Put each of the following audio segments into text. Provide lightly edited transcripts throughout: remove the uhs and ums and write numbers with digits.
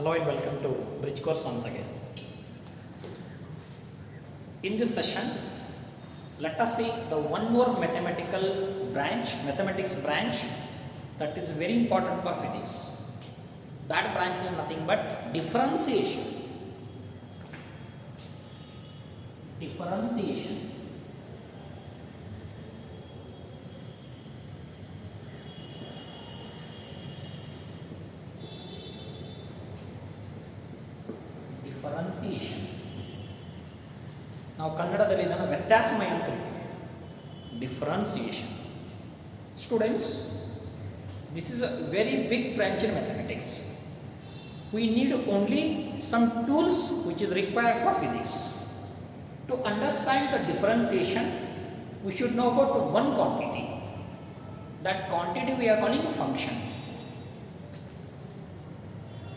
Hello and welcome to Bridge Course once again. In this session, let us see the one more mathematics branch that is very important for physics. That branch is nothing but differentiation. Differentiation. ನಾವು ಕನ್ನಡದಲ್ಲಿ ಇದನ್ನು ವ್ಯತ್ಯಾಸಮಯ ಅಂತ ಕರಿತೀವಿ. Differentiation. Students, this is a very big branch in mathematics. We need only some tools which is required for physics. To understand the differentiation, we should know about one quantity. That quantity we are calling function.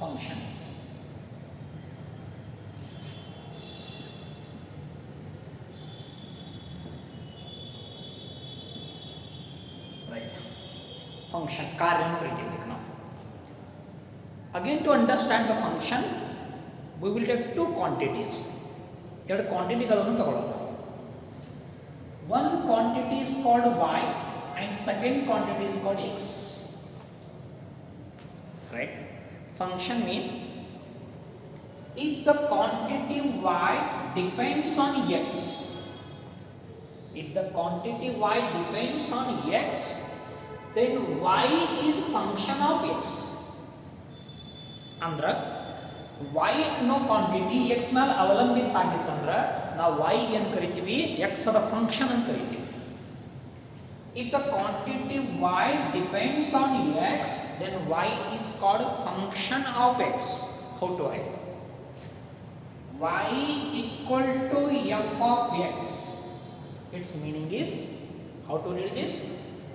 Function. Function, कार्य ಅಂತ ಕರಿತೀವಿ ಇದಕ್ಕೆ ನಾವು. Again, to understand the function, we will take two quantities. ಎರಡು ಕ್ವಾಂಟಿಟಿಗಳನ್ನು ತಗೊಳ್ಳೋಣ. One quantity is called y and second quantity is called x. Right? Function mean if the quantity y depends on x, if the quantity y depends on x, then y is function of x. ಅಂದ್ರೆ y ಅನ್ನೋ quantity x ಮೇಲೆ ಅವಲಂಬಿತ ಆಗಿತ್ತಂದ್ರೆ ನಾವು y ಏನು ಕರಿತೀವಿ, x ಅದ function ಅಂತ ಕರಿತೀವಿ. If the quantity y depends on x, then y is called function of x. How to write? Y equal to f of x. Its meaning is, how to read this?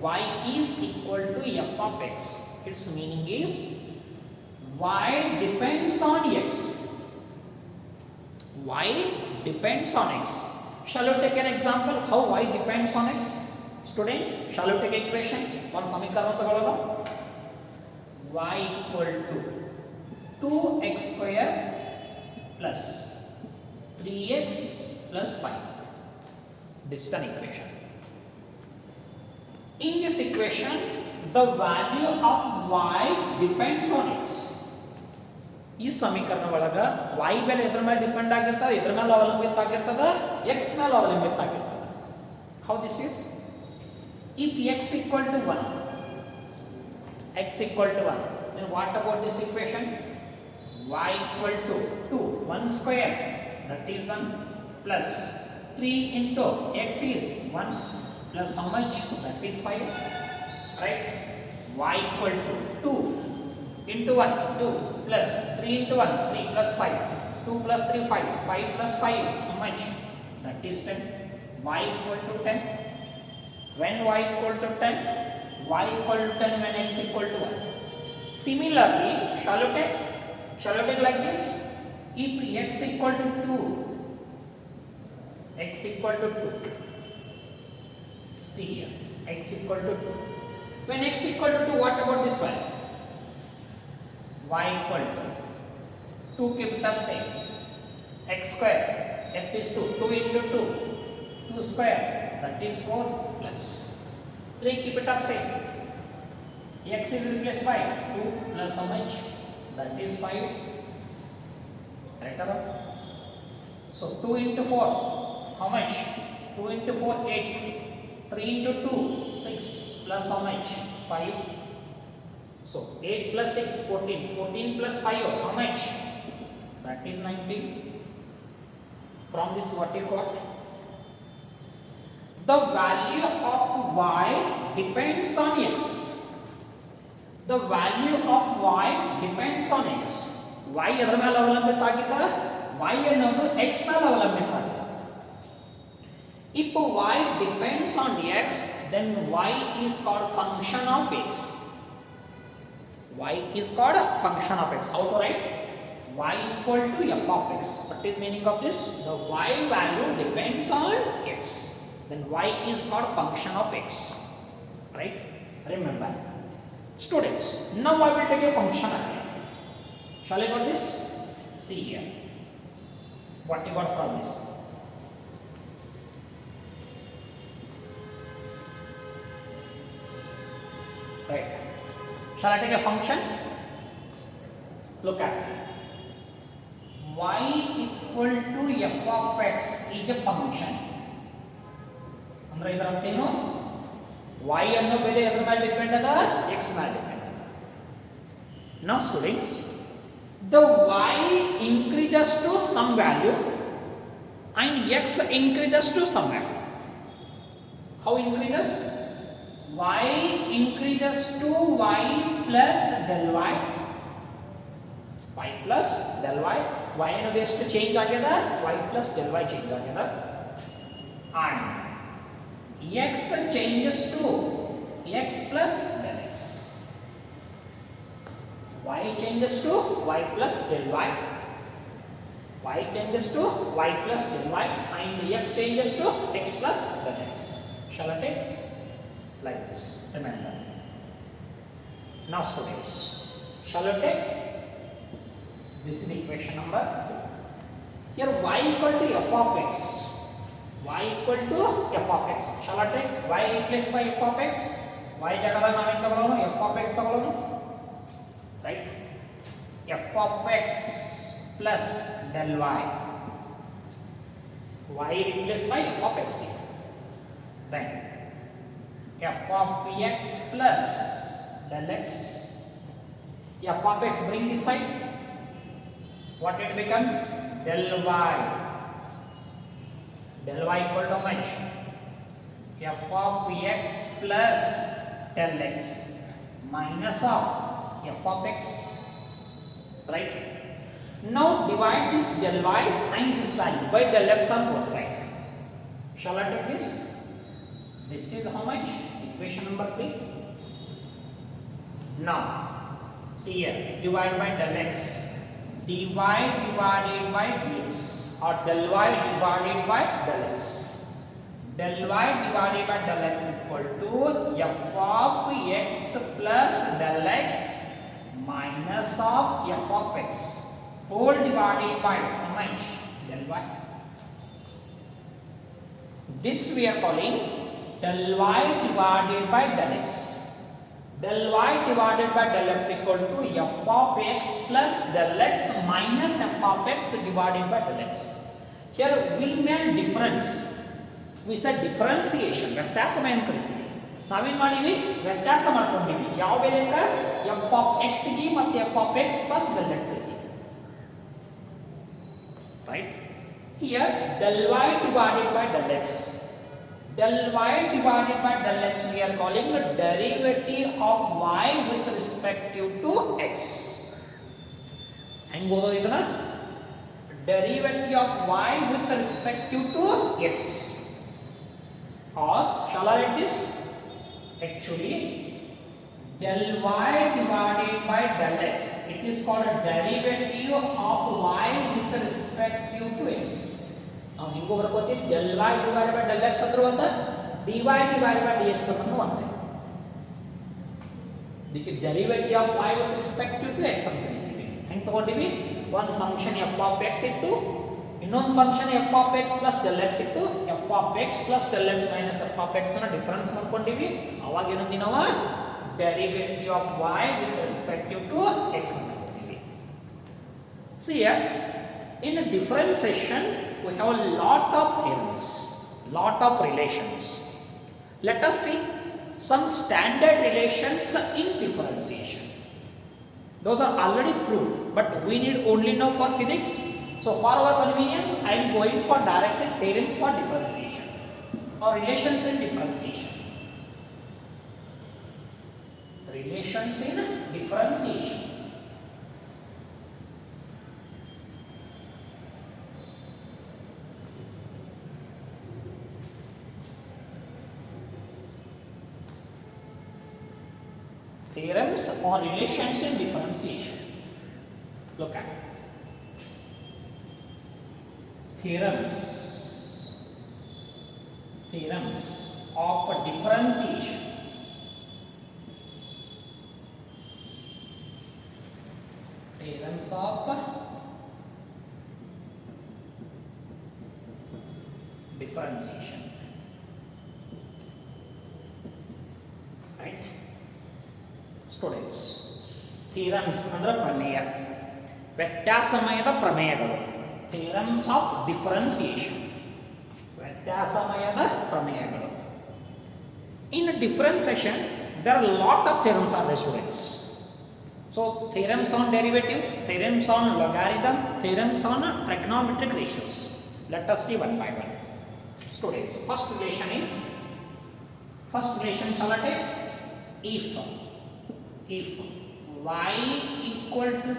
Y is equal to f of x. Its meaning is y depends on x. Y depends on x. Shall we take an example how y depends on x? Students, shall we take equation? One ಸಮೀಕರಣ ತಗೊಳ್ಳೋಣ. Y equal to 2x square plus 3x plus 5. This is an equation. In this equation, the value of y depends on x. ಈ ಸಮೀಕರಣ ಒಳಗ y ಬೆಲೆ ಎದ್ರ ಮೇಲೆ depend ಆಗಿರ್ತದೆ, ಎದ್ರ ಮೇಲೆ ಅವಲಂಬಿತ ಆಗಿರ್ತದೆ, x ಮೇಲೆ ಅವಲಂಬಿತ ಆಗಿರ್ತದೆ. How this is? If x equal to 1, then what about this equation? Y equal to 2, 1 square, that is 1, plus 3 into x is 1, plus how much? That is 5. Right? Y equal to 2 into 1, 2 plus 3 into 1, 3 plus 5. 2 plus 3, 5. 5 plus 5, how much? That is 10. Y equal to 10. When y equal to 10? Y equal to 10 when x equal to 1. Similarly, shall we take like this? If x equal to 2, x equal to 2. See here, x equal to 2. When x equal to 2, what about this one? Y equal to 2, keep it up same. X square, x is 2, 2 into 2, 2 square, that is 4 plus 3, keep it up same. X is replaced by 2 plus how much? That is 5. Correct or not? So 2 into 4, how much? 2 into 4, 8. 3 into 2, 6 plus how much? 5. So 8 plus 6, 14. 14 plus 5, how much? That is 19. From this what you got? The value of y depends on x. The value of y depends on x. Y ಎದರ ಮೇಲೆ ಅವಲಂಬಿತ ಆಗಿದೆ? Y ಅನ್ನೋದು x ಮೇಲೆ ಅವಲಂಬಿತ ಆಗಿದೆ. If y depends on x, then y is called function of x. Y is called a function of x. How to write? Y equal to f of x. What is meaning of this? The y value depends on x. Then y is called function of x. Right? Remember. Students, now I will take a function again. Shall I got this? See here. What you got from this? Right. Shall I take a function? Look at it. Y equal to f of x is a function. ಅಂದ್ರೆ ಇದರ ಅರ್ಥ ಏನು? y ಅನ್ನೋ ಬೆಲೆ ಎದರ ಮೇಲೆ depend ಅದ? x ಮೇಲೆ depend ಅದ. Now students, the y increases to some value and x increases to some value. How increases? Y increases to y plus del y. Y plus del y. Y ಅನ್ನೋದು ಎಷ್ಟು change ಆಗ್ಯದ? Y plus del y change ಆಗ್ಯದ. And x changes to x plus del x. Y changes to y plus del y. Y changes to y plus del y and x changes to x plus del x. Shall I take? Like this. Remember. Now students, shall I take? This is equation number 2. Here y equal to f of x. Y equal to f of x. Shall I take y replaced by f of x? Y jagada ನಾವು ಏನು ತಗೊಳ್ಳೋಣ? f of x ತಗೊಳ್ಳೋಣ. Right? f of x plus del y. Y replaced by f of x. Then f of x plus del x. F of x bring this side. What it becomes? Del y. Del y equal to how much? F of x plus del x minus of f of x. Right? Now divide this del y and this value by del x on both sides. Shall I take this? This is how much? Equation number 3. Now see here, divide by del x. dy divided by dx or del y divided by del x. Del y divided by del x equal to f of x plus del x minus of f of x whole divided by how much? Del y. This we are calling del y divided by del x. Del y divided by del x equal to f of x plus del x minus f of x divided by del x. Here we made difference. We said differentiation. ವ್ಯತ್ಯಾಸವನ್ನು ಕಲಿತೀವಿ. ನಾವೇನು ಮಾಡಿವಿ? ವ್ಯತ್ಯಾಸ ಮಾಡ್ಕೊಂಡಿವಿ. ಯಾವ ಬೆಲೆಗ? f of x ಗೆ ಮತ್ತು f of x plus del x ಗೆ. Right? Here del y divided by del x. Del y divided by del x we are calling the derivative of y with respect to x. ಹೆಂಗ್ ಓದೋದು ಇದನ್ನ? Derivative of y with respect to x. Or shall I write this? Actually, del y divided by del x. It is called a derivative of y with respect to x. ನಾವು ಹಿಂಗೋ ಬರ್ಕೋತೀವಿ del y divided by del x ಅಂದ್ರೂ ಅಂತ dy divided by dx ಅನ್ನೂ ಅಂತೆ. ಇದಕ್ಕೆ derivative of y with respect to x ಅಂತ ಕರೀತೀವಿ. ಹೆಂಗೆ ತಗೊಂಡಿವಿ? ಒಂದು ಫಂಕ್ಷನ್ f of x ಇತ್ತು, ಇನ್ನೊಂದು function f of x plus del x ಇತ್ತು. f of x plus del x minus f of x ಅನ್ನ ಡಿಫರೆನ್ಸ್ ಮಾಡ್ಕೊಂಡಿವಿ. ಅವಾಗ ಏನಂದಿ ನಾವು derivative of y with respect to x ಅಂತ ಕರೀತೀವಿ. See here, in a differentiation we have a lot of theorems, lot of relations. Let us see some standard relations in differentiation. Those are already proved, but we need only know for physics. So for our convenience, I am going for directly theorems for differentiation or relations in differentiation. Relations in differentiation. Theorems or relations in differentiation. Look at theorems of differentiation. theorems of differentiation, right? Students, theorems ಅಂದ್ರೆ ಪ್ರಮೇಯ, ವ್ಯತ್ಯಾಸಮಯದ ಪ್ರಮೇಯಗಳು, theorems of differentiation, ವ್ಯತ್ಯಾಸಮಯದ ಪ್ರಮೇಯಗಳು. In differentiation there are a lot of theorems are there, students. So theorems on derivative, theorems on logarithm, theorems on trigonometric ratios. Let us see one by one. Students, first relation shall I take? If y equal to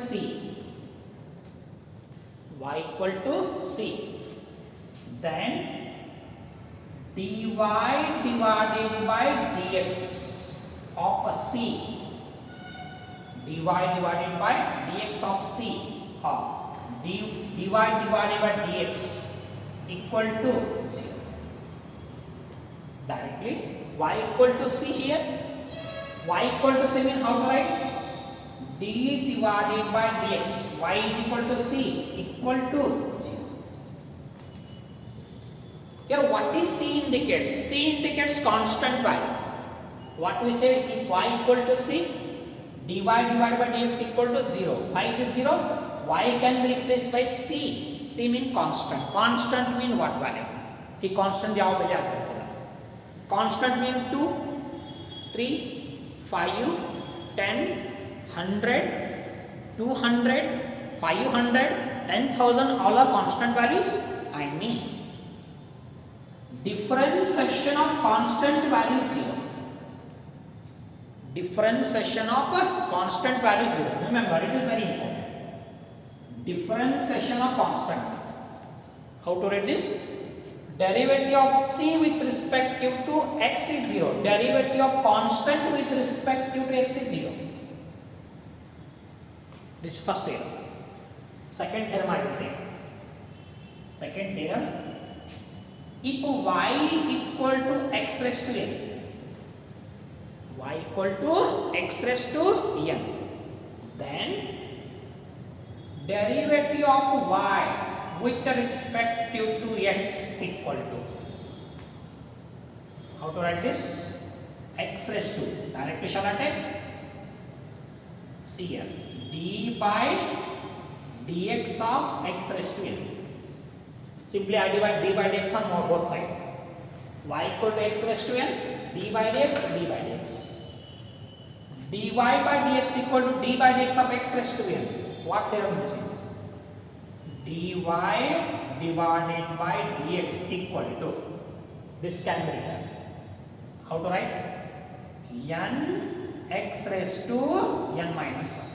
c, then dy divided by dx of c, dy divided by dx of c, or dy divided by dx equal to 0. Directly y equal to c here, y equal to c means how to write? D divided by dx, y is equal to c, equal to 0. Here what is c indicates? C indicates constant value. What we say, if y equal to c, dy divided by dx equal to 0. Why it is 0? Y can be replaced by c. C means constant. Constant means what value? ಈ constant ಯಾವ ಬೆಲೆ ಆಗಿರ್ತದೆ? Constant means 2, 3, 5, 10, 100, 200, 500, 10,000, all are constant values. I mean differentiation of constant value 0. Differentiation of constant value 0. Remember, it is very important. Differentiation of constant. How to write this? Derivative of c with respect to x is 0. Derivative of constant with respect to x is 0. This is first theorem. Second theorem I will take. Second theorem. If y equal to x raised to n, y equal to x raised to n, then derivative of y with respect to x equal to, how to write this? X raised to, directly shall I take? See here, d by dx of x raised to n. Simply I divide d by dx on both sides. Y equal to x raised to n, d by dx, dy by dx equal to d by dx of x raised to n. What theorem this is? Dy divided by dx equal to, this can be written, how to write? N x raised to n minus 1.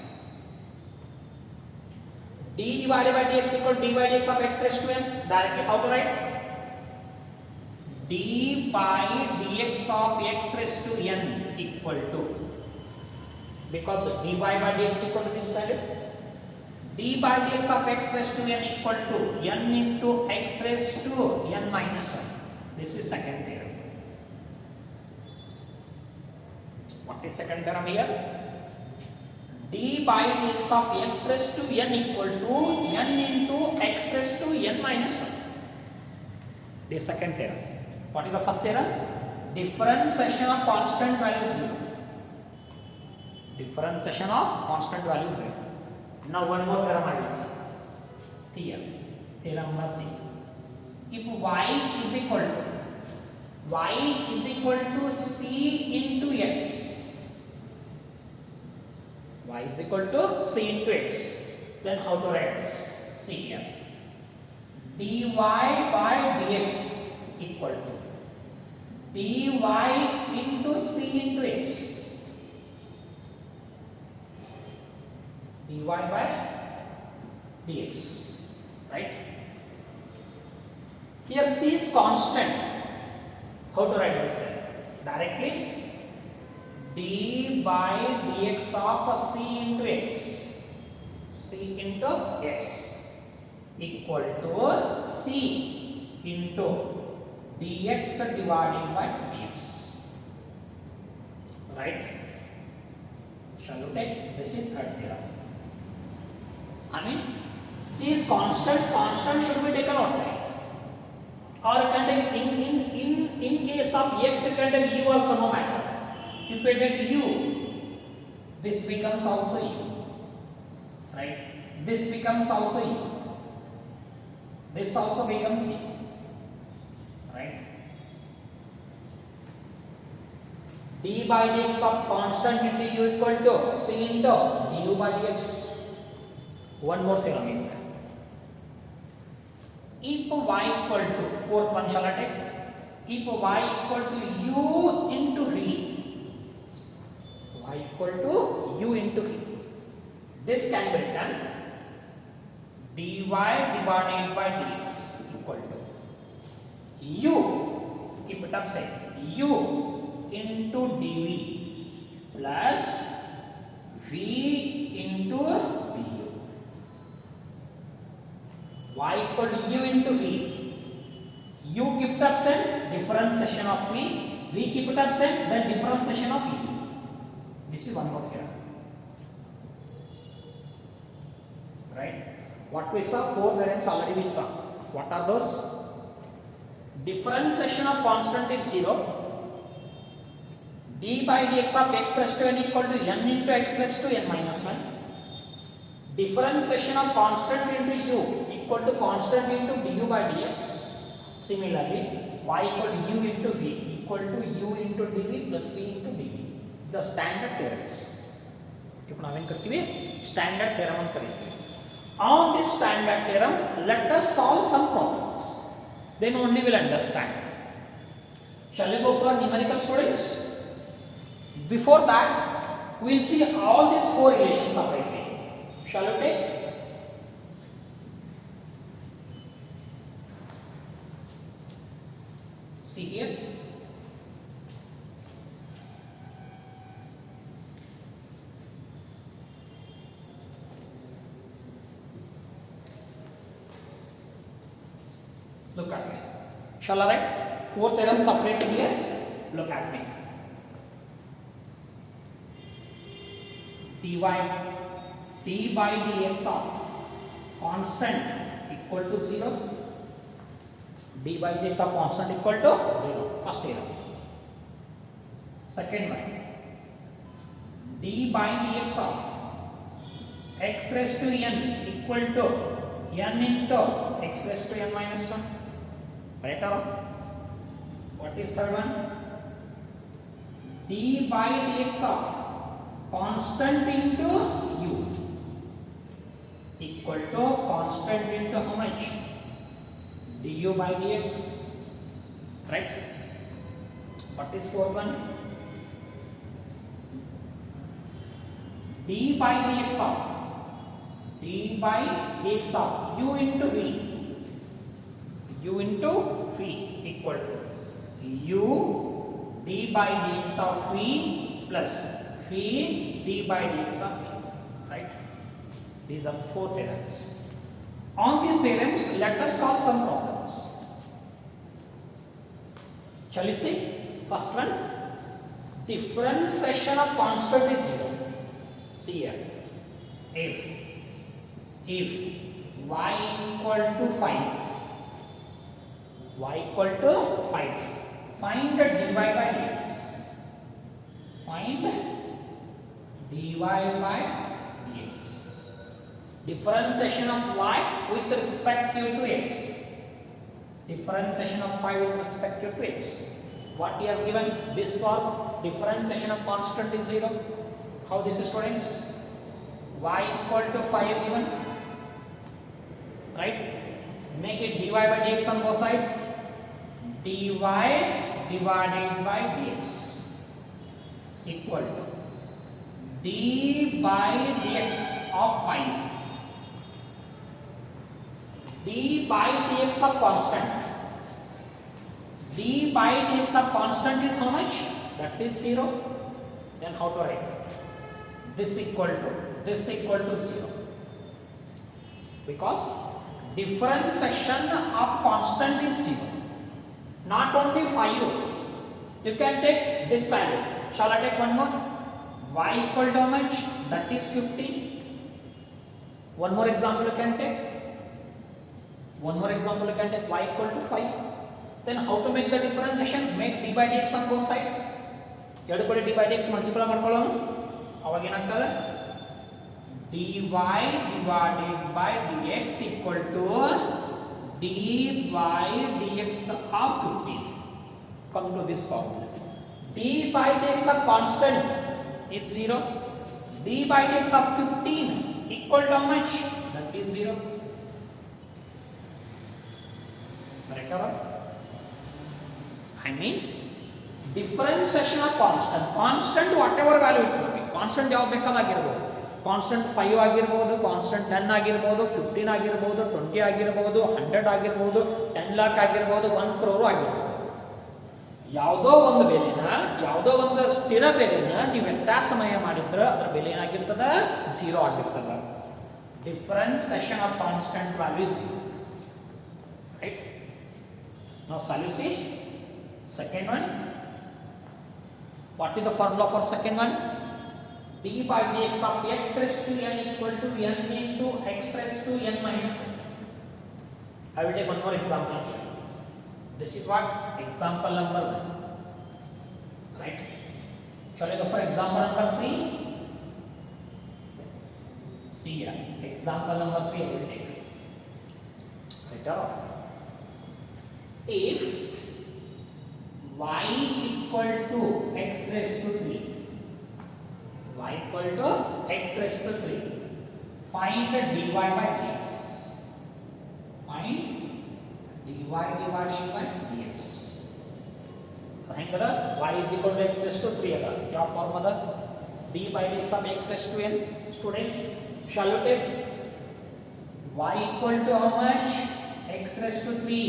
D divided by dx equal to d by dx of x raised to n. Directly how to write? D by dx of x raised to n equal to, because dy by dx equal to this value, d by dx of x raised to n equal to n into x raised to n minus 1. This is second theorem. What is second theorem here? D by dx of x raised to n equal to n into x raised to n minus 1. This second theorem. What is the first theorem? Differentiation of constant value 0. Differentiation of constant value 0. Now one more theorem I will see. Theorem number C. If y is equal to c into x, y is equal to c into x, then how to write this? See here, dy by dx equal to dy into c into x, dy by dx, right? Here c is constant. How to write this then? Directly, d by dx of c into x, equal to c into dx divided by dx, right? Shall we take? This is third theorem. I mean, c is constant. Constant should be taken outside. Or you can take in case of x, you can take u also, no matter. If you take u, this becomes also u, right? This becomes also u. This also becomes u, right? d by dx of constant into u equal to c into du by dx. One more theorem is there. If y equal to, fourth one shall I take? If y equal to u into v, y equal to u into v, this can be written dy divided by dx equal to u, keep it upside, u into dv plus v into du. Y equal to u into v, u keep it absent, differentiation of v keep it absent, then differentiation of u. This is one more here, right? What we saw, four theorems already we saw. What are those? Differentiation of constant is 0. d by dx of x raised to n equal to n into x raised to n minus 1. Differentiation of constant into u equal to constant into du by dx. Similarly, y equal to u into v equal to u into dv plus v into dv. The standard theorems. ఇప్పుడు ನಾವೇನು ಕರಿತೀವಿ standard theorem ಅಂತ ಕರಿತೀವಿ. On this standard theorem, let us solve some problems. Then only we'll understand. Shall we go for numerical, students? Before that, we'll see all these four relations separately. Shall we take? See here. Look at me. Shall I write? Four theorems separate here. Look at me. d by dx of constant equal to 0. d by dx of constant equal to 0. First theorem. Second one. d by dx of x raised to n equal to n into x raised to n minus 1. Right or wrong? What is third one? d by dx of constant into u equal to constant into how much? du by dx. Right? What is fourth one? d by dx of u into v equal to u d by dx of v plus v d by dx of v. Right? These are four theorems. On these theorems, let us solve some problems. Shall you see? First one, differentiation of constant is 0. See here. If y equal to 5, find dy by dx. Find dy by dx. Differentiation of y with respect to x. Differentiation of y with respect to x. What he has given? This form. Differentiation of constant is 0. How this is, students? Y equal to 5 given. Right? Make it dy by dx on both sides. dy divided by dx equal to d by dx of 5. d by dx of constant. d by dx of constant is how much? That is 0. Then how to write? This equal to 0. Because differentiation of constant is 0. Not only 5, you can take this value. Shall I take one more? Y equal to how much? That is 50. One more example you can take. Y equal to 5. Then how to make the differentiation? Make d by dx on both sides. ಎರಡು ಕಡೆ d by dx multiply ಮಾಡ್ಕೊಳ್ಳೋಣ. ಅವಾಗ ಏನಾಗ್ತದೆ? dy divided by dx equal to d by dx of 15. Come to this formula. d by dx of constant is 0. d by dx of 15 equal to how much? That is 0. Correct or not? I mean differentiation of constant. Constant whatever value it may be. Constant ಯಾವ ಬೇಕಾದಾಗಿರಬಹುದು. Constant 5 ಆಗಿರಬಹುದು, constant 10 ಆಗಿರಬಹುದು, 15 ಆಗಿರಬಹುದು, 20 ಆಗಿರಬಹುದು, 100 ಆಗಿರಬಹುದು, 10 lakh ಆಗಿರಬಹುದು, 1 crore ಆಗಿರಬಹುದು. ಯಾವುದೋ ಒಂದು ಬೆಲೆನ, ಯಾವುದೋ ಒಂದು ಸ್ಥಿರ ಬೆಲೆನ ನೀವು ವ್ಯತ್ಯಾಸಮಯ ಮಾಡಿದ್ರೆ ಅದರ ಬೆಲೆ ಏನಾಗಿರ್ತದೆ? 0 ಆಗಿರ್ತದೆ. Differentiation of constant value is 0. Right? Now shall you see second one? What is the formula for second one? D by dx of x raised to n equal to n into x raised to n minus 1. I will take one more example here. This is what? Example number 1. Right? Shall I go for example number 3? See here. Example number 3 I will take. Right? If y equal to x raised to 3, y equal to x raised to 3, find dy by dx. Find dy divided by dx. ಹೆಂಗದ? y is equal to x raised to 3 ಅದ. ಯಾವ form ಅದ? d by dx of x raised to n. Students, shall you take y equal to how much? x raised to 3.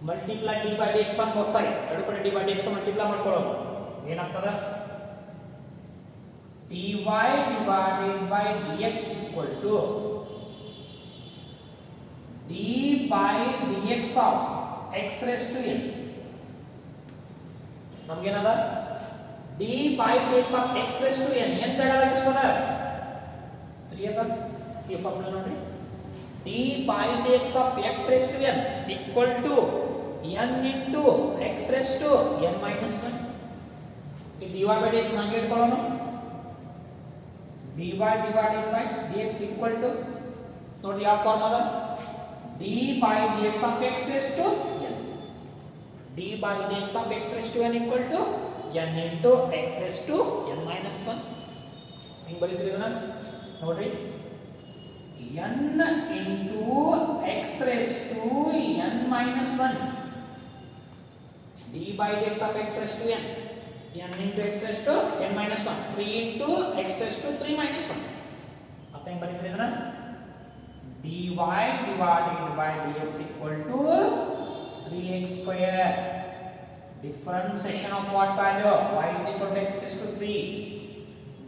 Multiply d by dx on both sides. ಎರಡು ಕಡೆ d by dx multiply ಮಾಡ್ಕೊಳ್ಳೋಣ. ಏನಾಗ್ತದ? dy divided by dx equal to d by dx of x raised to n. ನಮಗೇನದ? d by dx of x raised to n. n ಜಾಗದಾಗ ಎಷ್ಟದ? 3 ಅದ. ಈ formula ನೋಡಿ. d by dx of x raised to n equal to n into x raised to n minus 1. ಈ dy by dx ಹಂಗೆ ಇಟ್ಕೊಳ್ಳೋಣ. dy divided by dx equal to ನೋಡಿ ಯಾವ form ಅದ? d by dx of x raised to n. d by dx of x raised to n equal to n into x raised to n minus 1. ಹಿಂಗೆ ಬರೀತೀರಿ ಇದನ್ನ ನೋಡ್ರಿ. n into x raised to n minus 1. d by dx of x raised to n. n into x raised to n minus 1. 3 into x raised to 3 minus 1. ಮತ್ತೆ ಹೆಂಗೆ ಬರೀತೀರಿ ಇದನ್ನ? dy divided by dx equal to 3x square. Differentiation of what value? y is equal to x raised to 3.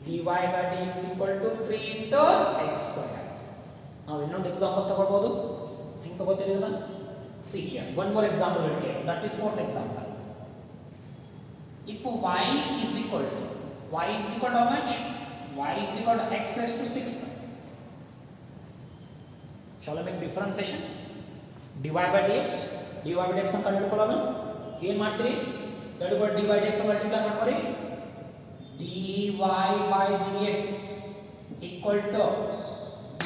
dy by dx equal to 3 into x square. ನಾವು ಇನ್ನೊಂದು example ತಗೊಳ್ಬಹುದು. ಹೆಂಗೆ ತಗೋತೀರಿ ಇದನ್ನ? See here. One more example will take. That is fourth example. If y is equal to how much? Y is equal to x raised to 6. Shall I make differentiation? dy by dx ಅಂತ ಕಂಡುಕೊಳ್ಳೋಣ. ಏನು ಮಾಡ್ತೀರಿ? ಎರಡು dy by dx multiply ಮಾಡ್ಕೊರಿ. dy by dx equal to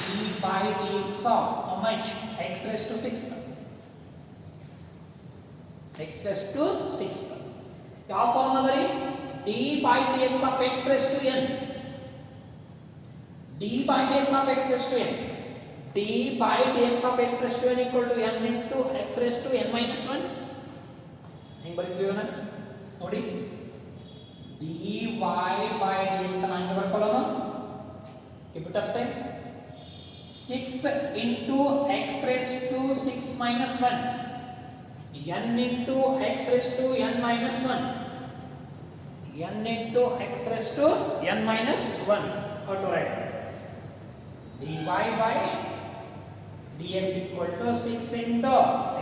d by dx of how much? X raised to 6th. X raised to 6th. ಯಾವ form ಅದ ರೀ? d by dx of x raised to n. d by dx of x raised to n. d by dx of x raised to n equal to n into x raised to n minus 1. ಹೆಂಗೆ ಬರೀತೀವಿ ಇದನ್ನ? ನೋಡಿ. dy by dx ಅನ್ನು ಹಂಗೆ ಬರ್ಕೊಳ್ಳೋಣ. Keep it upside. 6 into x raised to 6 minus 1. n into x raised to n minus 1. n into x raised to n minus 1. How to write that? dy by dx equal to 6 into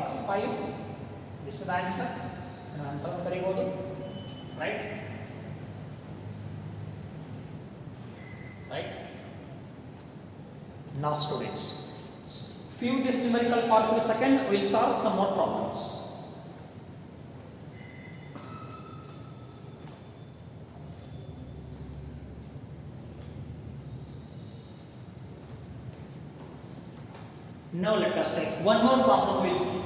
x 5. This is the answer. Answer ಕರೀಬಹುದು. Right? Right? Now students, view this numerical for a few seconds, we will solve some more problems. Now let us take one more problem, we will see.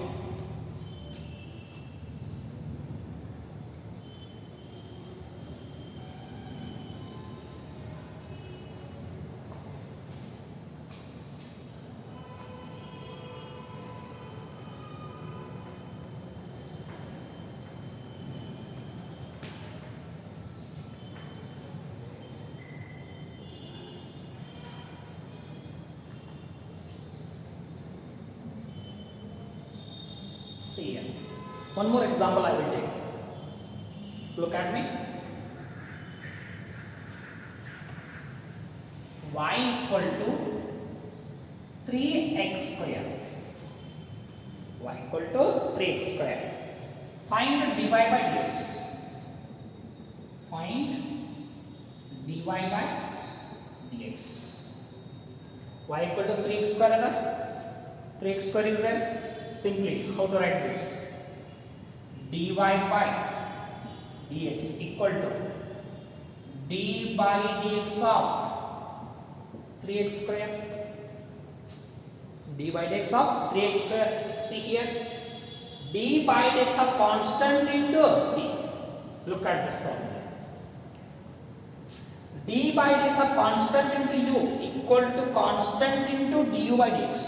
See here. One more example I will take. Look at me. Y equal to 3x square. Y equal to 3x square. Find dy by dx. Find dy by dx. Y equal to 3x square. 3x square is there. Simply, how to write this? Dy by dx equal to d by dx of 3x square. D by dx of 3x square. See here, d by dx of constant into c. Look at this problem. D by dx of constant into u equal to constant into du by dx.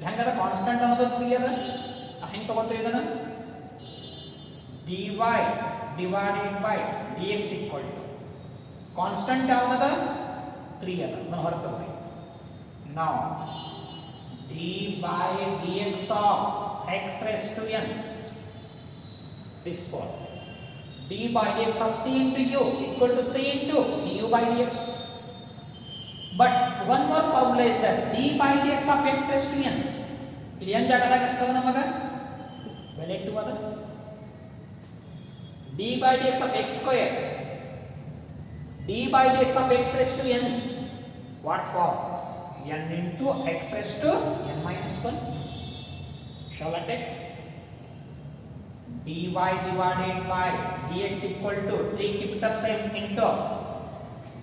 ಹೆಂಗದ constant ಅನ್ನೋದು 3 ಅದ ಹೆಂಗೆ ತಗೋತೀವಿ ಇದನ್ನ dy divided by dx equal to constant ಯಾವ್ದದ 3 ಅದ ನಾನು ಹೊರಗೆ ತಗೋರಿ now d by dx of x raised to n this form d by dx of c into u equal to c into du by dx. But one more formula is that d by dx of x raised to n. ಇಲ್ಲಿ n ಜಾಗದಾಗ ಎಷ್ಟು ಅದ ನಮಗ ಬೆಲೆ 2 ಅದ. d by dx of x square. d by dx of x raised to n. What form? n into x raised to n minus 1. Shall I take? dy divided by dx equal to 3, keep it up same, into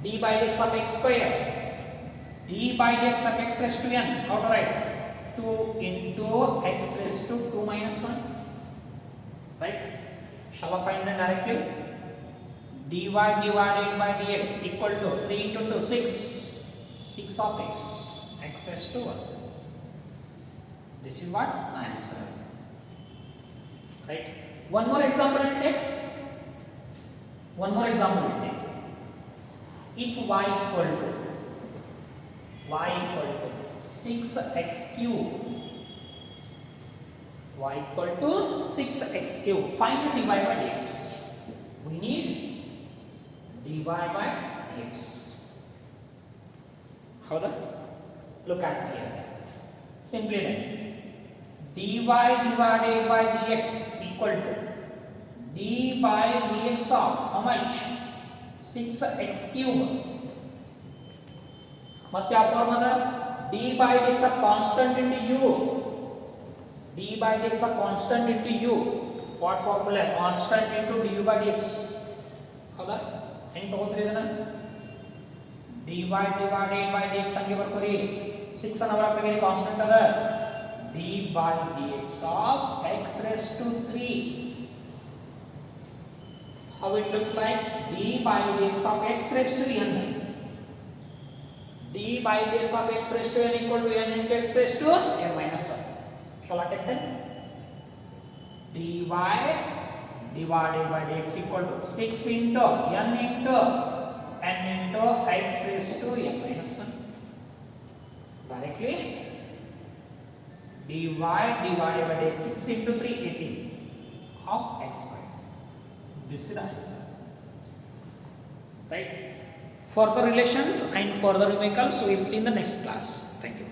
d by dx of x square. d by dx of x raised to n. How to write? 2 into x raised to 2 minus 1. Right? Shall I find that directly? dy divided by dx equal to 3 into 2, 6. 6 of x. X raised to 1. This is what answer. Right? One more example we take. One more example we take. If y equal to 6x cube. Y equal to 6x cube. Find dy by dx. We need dy by dx. How the? Look at here. Simply then, dy divided by dx equal to d by dx of how much? 6x cube. ಮತ್ತೆ ಯಾವ form ಅದ d by dx of constant into u. d by dx of constant into u. What formula? Constant into du by dx. ಹೌದಾ ಹೆಂಗೆ ತಗೋತೀರಿ ಇದನ್ನ dy divided by dx ಹಂಗೆ ಬರ್ಕೋರಿ 6 ಅನ್ನ ಹೊರಗೆ ತೆಗೀರಿ ಕಾನ್ಸ್ಟೆಂಟ್ ಅದ d by dx of x raised to 3. How it looks like? d by dx of x raised to n. d by dx of x raised to n equal to n into x raised to n minus 1. Shall I take that? dy divided by dx equal to 6 into n into x raised to n minus 1. Directly dy divided by dx 6 into 3, 18 of x square. This is the answer. Right? Further relations and further numericals we will see in the next class. Thank you.